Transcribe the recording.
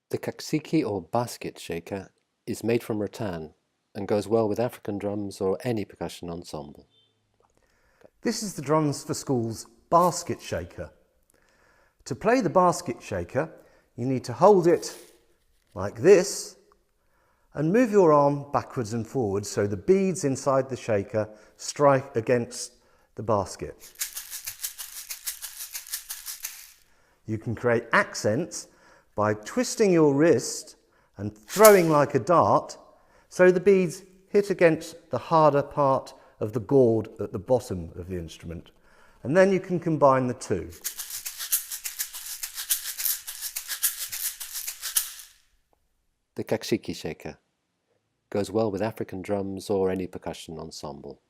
The Caxixi or basket shaker is made from rattan and goes well with African drums or any percussion ensemble. This is the Drums for Schools basket shaker. To play the basket shaker, you need to hold it like this and move your arm backwards and forwards so the beads inside the shaker strike against the basket. You can create accents by twisting your wrist and throwing like a dart so the beads hit against the harder part of the gourd at the bottom of the instrument, and then you can combine the two. The Caxixi shaker goes well with African drums or any percussion ensemble.